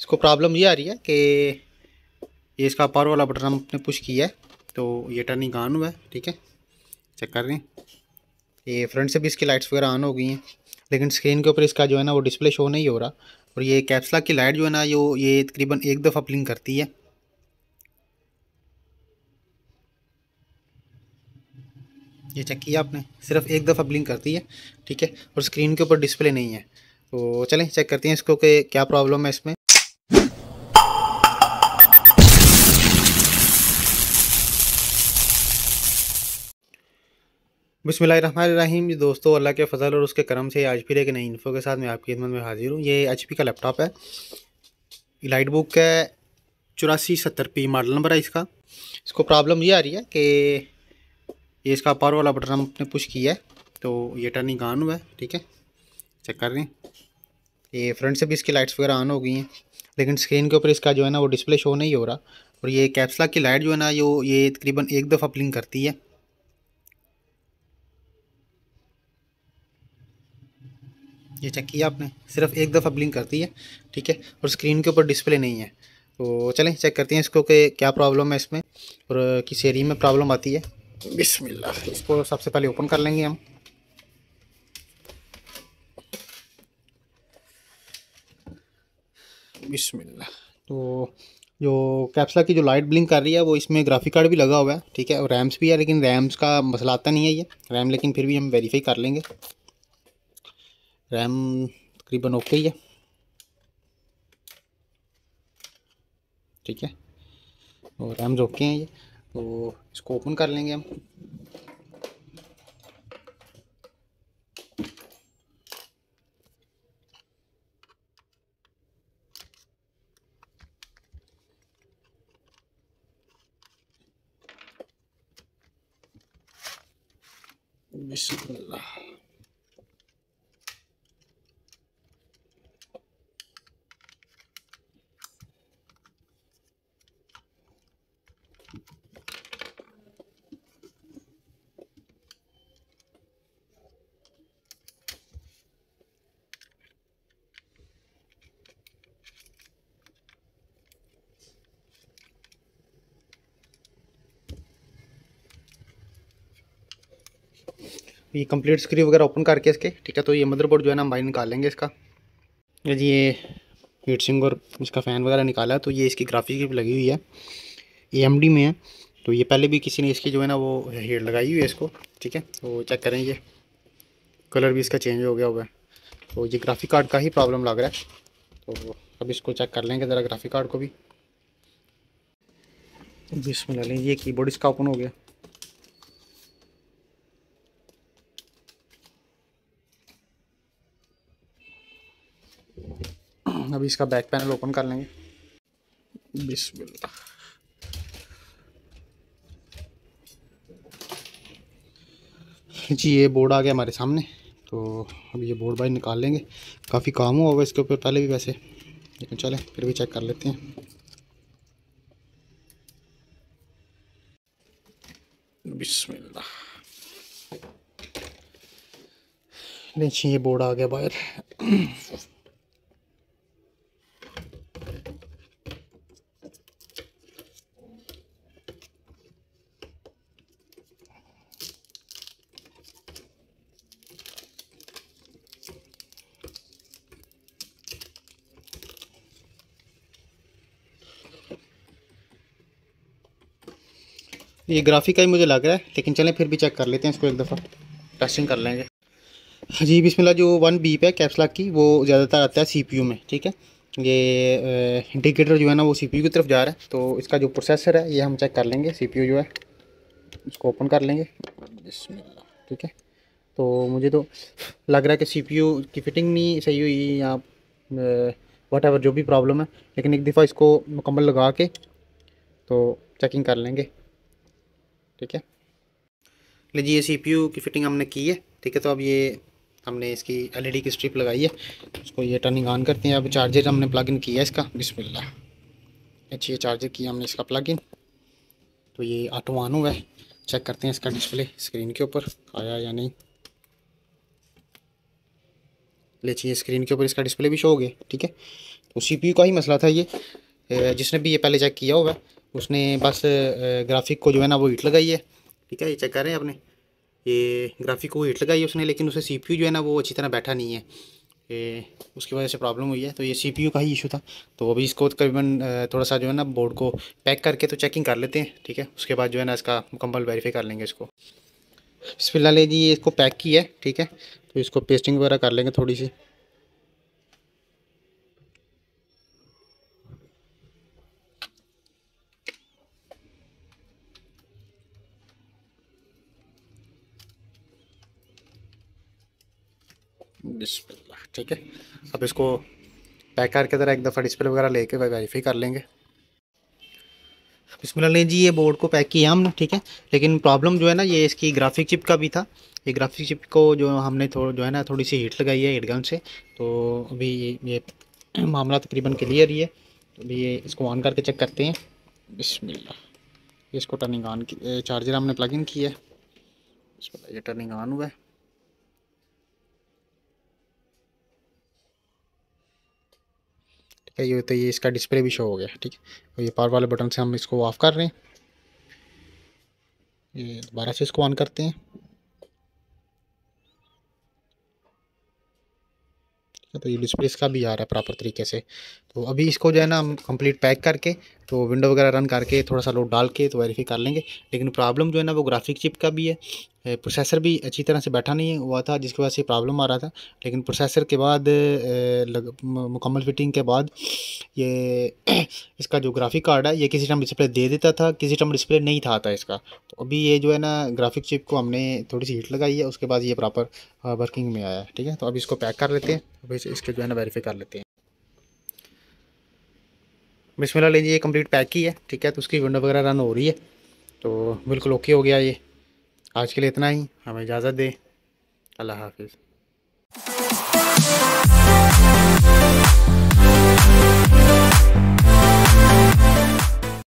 इसको प्रॉब्लम ये आ रही है कि ये इसका पावर वाला बटन हमने पुश किया है तो ये टर्निंग ऑन हुआ है। ठीक है, चेक कर रहे हैं। ये फ्रंट से भी इसकी लाइट्स वगैरह ऑन हो गई हैं, लेकिन स्क्रीन के ऊपर इसका जो है ना वो डिस्प्ले शो नहीं हो रहा। और ये कैप्स लॉक की लाइट जो है ना ये तकरीबन एक दफ़ा ब्लिंक करती है। ये चेक किया आपने, सिर्फ एक दफ़ा ब्लिंक करती है। ठीक है, और स्क्रीन के ऊपर डिस्प्ले नहीं है। तो चलें चेक करते हैं इसको कि क्या प्रॉब्लम है इसमें। बिस्मिल्लाहिर्रहमानिर्रहीम। दोस्तों, अल्लाह के फ़ज़ल और उसके करम से आज फिर एक नई इन्फो के साथ मैं आपकी खिदमत में हाजिर हूँ। ये HP का लैपटॉप है, लाइट बुक है, 8470P मॉडल नंबर है इसका। इसको प्रॉब्लम ये आ रही है कि ये इसका पावर वाला बटन हमने पुश किया है तो ये टर्निंग ऑन हुआ है। ठीक है, चेक कर रहे हैं। ये फ्रंट से भी इसकी लाइट्स वगैरह ऑन हो गई हैं, लेकिन स्क्रीन के ऊपर इसका जो है ना वो डिस्प्ले शो नहीं हो रहा। और ये कैप्स लॉक की लाइट जो है ना ये तकरीबन एक दफ़ा ब्लिंक करती है। ये चेक किया आपने, सिर्फ एक दफ़ा ब्लिंक करती है। ठीक है, और स्क्रीन के ऊपर डिस्प्ले नहीं है। तो चलें चेक करते हैं इसको कि क्या प्रॉब्लम है इसमें और किस एरिया में प्रॉब्लम आती है। बिस्मिल्लाह, इसको सबसे पहले ओपन कर लेंगे हम। बिस्मिल्लाह। तो जो कैप्सला की जो लाइट ब्लिंक कर रही है वो इसमें ग्राफिक कार्ड भी लगा हुआ है। ठीक है, और रैम्स भी है, लेकिन रैम्स का मसला आता नहीं है ये रैम, लेकिन फिर भी हम वेरीफाई कर लेंगे। रैम तकरीबन ओके ही है। ठीक है, और रैम्स ओके हैं ये। तो इसको ओपन कर लेंगे हम। बिस्मिल्लाह। ये कंप्लीट स्क्रीन वगैरह ओपन करके इसके, ठीक है, तो ये मदरबोर्ड जो है ना हम बाहर निकाल लेंगे इसका। ये हीट सिंक और इसका फ़ैन वगैरह निकाला है। तो ये इसकी ग्राफिक चिप लगी हुई है, AMD में है। तो ये पहले भी किसी ने इसकी जो है ना वो हेड लगाई हुई है इसको। ठीक है, तो चेक करें, ये कलर भी इसका चेंज हो गया हुआ है। तो ये ग्राफिक कार्ड का ही प्रॉब्लम लग रहा है। तो अब इसको चेक कर लेंगे ज़रा ग्राफिक कार्ड को भी। बिस्मिल्लाह, ये कीबोर्ड इसका ओपन हो गया। अभी इसका बैक पैनल ओपन कर लेंगे। बिस्मिल्लाह। जी, ये बोर्ड आ गया हमारे सामने। तो अब ये बोर्ड बाहर निकाल लेंगे। काफ़ी काम हुआ होगा इसके ऊपर पहले भी वैसे, लेकिन चलें फिर भी चेक कर लेते हैं। बिस्मिल्लाह। देखिए, ये बोर्ड आ गया बाहर। ये ग्राफिक का ही मुझे लग रहा है, लेकिन चलें फिर भी चेक कर लेते हैं इसको, एक दफ़ा टेस्टिंग कर लेंगे। जी बिस्मिल्लाह। जो 1 बीप है कैप्स लॉक की वो ज़्यादातर आता है CPU में। ठीक है, ये इंडिकेटर जो है ना वो CPU की तरफ जा रहा है। तो इसका जो प्रोसेसर है ये हम चेक कर लेंगे। CPU जो है इसको ओपन कर लेंगे। बिस्मिल्लाह। ठीक है, तो मुझे तो लग रहा है कि CPU की फ़िटिंग नहीं सही हुई या वट एवर जो भी प्रॉब्लम है, लेकिन एक दफ़ा इसको मुकम्मल लगा के तो चेकिंग कर लेंगे। ठीक है, लीजिए, ये CPU की फ़िटिंग हमने की है। ठीक है, तो अब ये हमने इसकी LED की स्ट्रिप लगाई है, इसको ये टर्निंग ऑन करते हैं। अब चार्जर हमने प्लग इन किया है इसका। बिस्मिल्लाह। अच्छा, ये चार्जर किया हमने इसका प्लग इन, तो ये ऑटो ऑन हुआ है। चेक करते हैं इसका डिस्प्ले स्क्रीन के ऊपर आया या नहीं। लीजिए, स्क्रीन के ऊपर इसका डिस्प्ले भी शो हो गया। ठीक है, तो CPU का ही मसला था ये। जिसने भी ये पहले चेक किया होगा उसने बस ग्राफिक को जो है ना वो हीट लगाई है, ठीक है। ये चेक कर रहे हैं आपने, ये ग्राफिक को हीट लगाई है उसने, लेकिन उसे CPU जो है ना वो अच्छी तरह बैठा नहीं है, उसकी वजह से प्रॉब्लम हुई है। तो ये CPU का ही इशू था। तो अभी इसको तकरीबन थोड़ा सा जो है ना बोर्ड को पैक करके तो चेकिंग कर लेते हैं, ठीक है। उसके बाद जो है ना इसका मुकम्मल वेरीफाई कर लेंगे इसको। बिस्मिल्लाह ले जी, ये इसको पैक किया है, ठीक है। तो इसको पेस्टिंग वगैरह कर लेंगे थोड़ी सी। बिस्मिल्लाह, ठीक है। अब इसको पैक करके ज़रा एक दफ़ा डिस्प्ले वगैरह लेके वेरीफाई कर लेंगे। बिस्मिल्लाह ले जी, ये बोर्ड को पैक किया हमने, ठीक है। लेकिन प्रॉब्लम जो है ना ये इसकी ग्राफिक चिप का भी था। ये ग्राफिक चिप को जो हमने जो है ना थोड़ी सी हीट लगाई है हीट गन से। तो अभी ये मामला तकरीबन क्लियर ही है। तो अभी ये इसको ऑन करके चेक करते हैं। बिस्मिल्लाह, ये इसको टर्निंग ऑन की, चार्जर हमने प्लग इन किया है। बिस्मिल्लाह, ये टर्निंग ऑन हुआ है। ठीक है, ये तो ये इसका डिस्प्ले भी शो हो गया, ठीक है। और ये पावर वाले बटन से हम इसको ऑफ़ कर रहे हैं। ये दोबारा से इसको ऑन करते हैं। तो ये डिस्प्ले इसका भी आ रहा है प्रॉपर तरीके से। तो अभी इसको जो है ना हम कंप्लीट पैक करके तो विंडो वगैरह रन करके थोड़ा सा लोड डाल के तो वेरीफाई कर लेंगे। लेकिन प्रॉब्लम जो है ना वो ग्राफिक चिप का भी है। प्रोसेसर भी अच्छी तरह से बैठा नहीं हुआ था जिसकी वजह से प्रॉब्लम आ रहा था। लेकिन प्रोसेसर के बाद मुकम्मल फिटिंग के बाद ये इसका जो ग्राफिक कार्ड है ये किसी टाइम डिस्प्ले दे देता था, किसी टाइम डिस्प्ले नहीं था आता इसका। तो अभी ये जो है ना ग्राफिक चिप को हमने थोड़ी सी हीट लगाई है, उसके बाद ये प्रॉपर वर्किंग में आया है, ठीक है। तो अभी इसको पैक कर लेते हैं, अभी इसके जो है ना वेरीफाई कर लेते हैं। बिस्मिल्लाह लीजिए, ये कंप्लीट पैक ही है, ठीक है। तो उसकी विंडो वगैरह रन हो रही है, तो बिल्कुल ओके हो गया ये। आज के लिए इतना ही, हमें इजाज़त दें। अल्लाह हाफिज़।